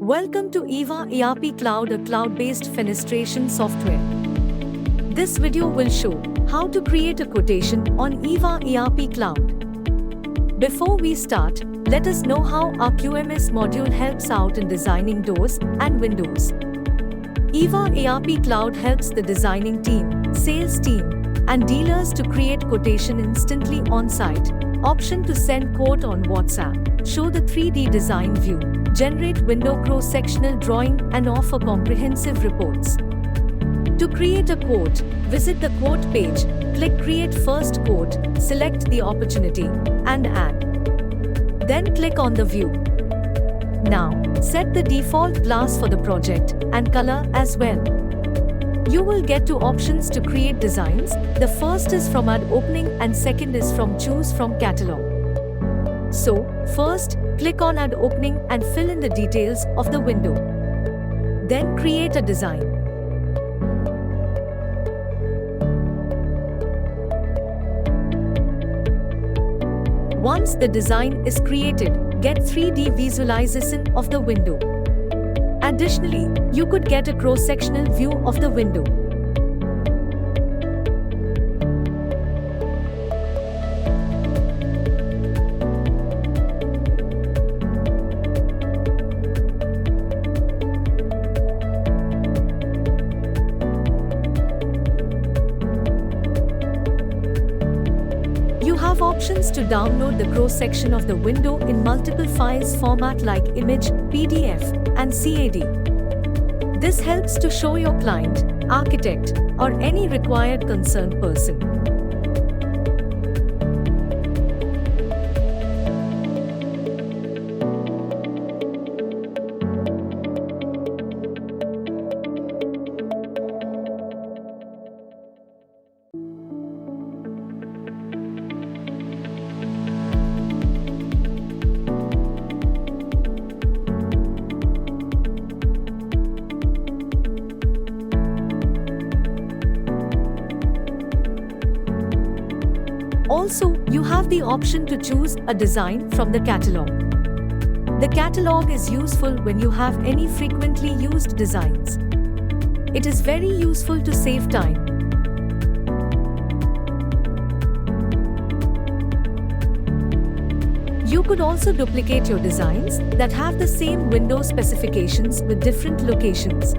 Welcome to EVA ERP Cloud, a cloud-based fenestration software. This video will show how to create a quotation on EVA ERP Cloud. Before we start, let us know how our QMS module helps out in designing doors and windows. EVA ERP Cloud helps the designing team, sales team, and dealers to create quotation instantly on-site. Option to send quote on WhatsApp, show the 3D design view, generate window cross-sectional drawing and offer comprehensive reports. To create a quote, visit the quote page, click Create First Quote, select the opportunity, and add. Then click on the view. Now, set the default glass for the project and color as well. You will get two options to create designs. The first is from Add Opening and second is from Choose from Catalog. So, first, click on Add Opening and fill in the details of the window. Then create a design. Once the design is created, get 3D visualization of the window. Additionally, you could get a cross-sectional view of the window. You have options to download the cross-section of the window in multiple files format like image, PDF, and CAD. This helps to show your client, architect, or any required concerned person. Also, you have the option to choose a design from the catalog. The catalog is useful when you have any frequently used designs. It is very useful to save time. You could also duplicate your designs that have the same window specifications with different locations.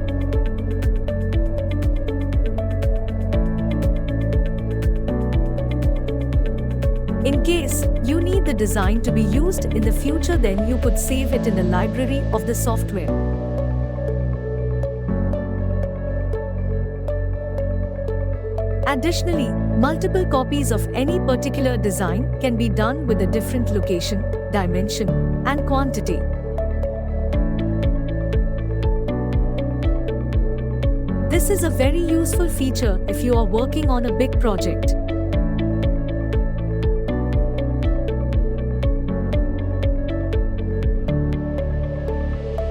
In case you need the design to be used in the future, then you could save it in the library of the software. Additionally, multiple copies of any particular design can be done with a different location, dimension, and quantity. This is a very useful feature if you are working on a big project.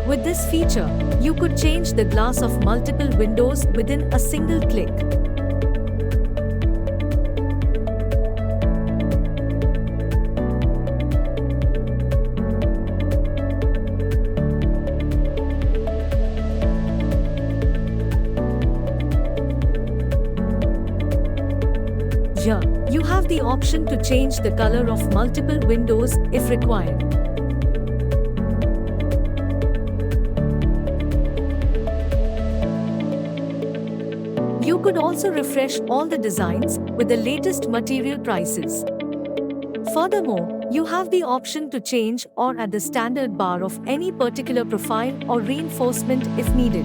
With this feature, you could change the glass of multiple windows within a single click. Here, you have the option to change the color of multiple windows if required. You could also refresh all the designs with the latest material prices. Furthermore, you have the option to change or add the standard bar of any particular profile or reinforcement if needed.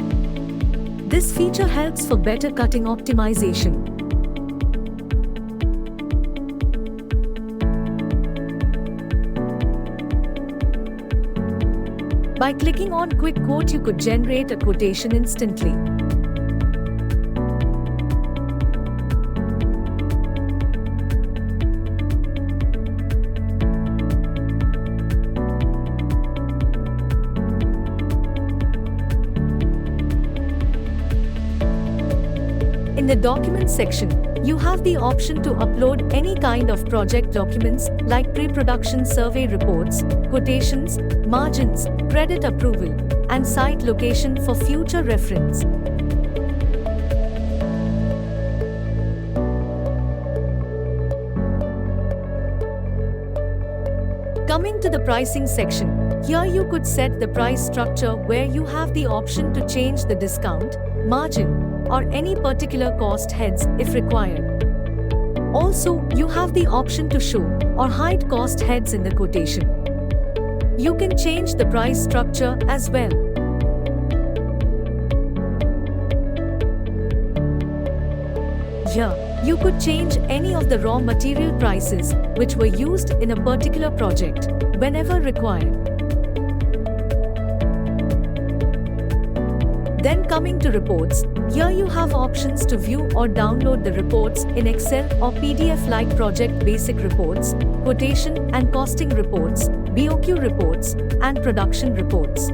This feature helps for better cutting optimization. By clicking on Quick Quote, you could generate a quotation instantly. In the Documents section, you have the option to upload any kind of project documents like pre-production survey reports, quotations, margins, credit approval, and site location for future reference. Coming to the pricing section, here you could set the price structure where you have the option to change the discount, margin, or any particular cost heads if required. Also, you have the option to show or hide cost heads in the quotation. You can change the price structure as well. Here, you could change any of the raw material prices which were used in a particular project whenever required. Then coming to reports, here you have options to view or download the reports in Excel or PDF like project basic reports, quotation and costing reports, BOQ reports, and production reports.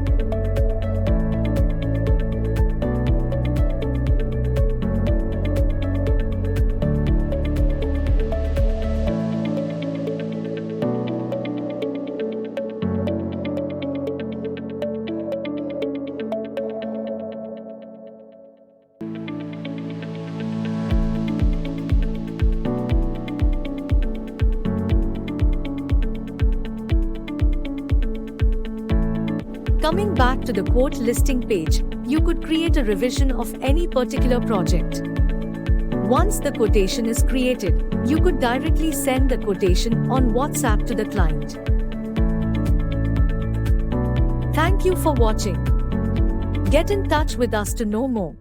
Coming back to the quote listing page, you could create a revision of any particular project. Once the quotation is created, you could directly send the quotation on WhatsApp to the client. Thank you for watching. Get in touch with us to know more.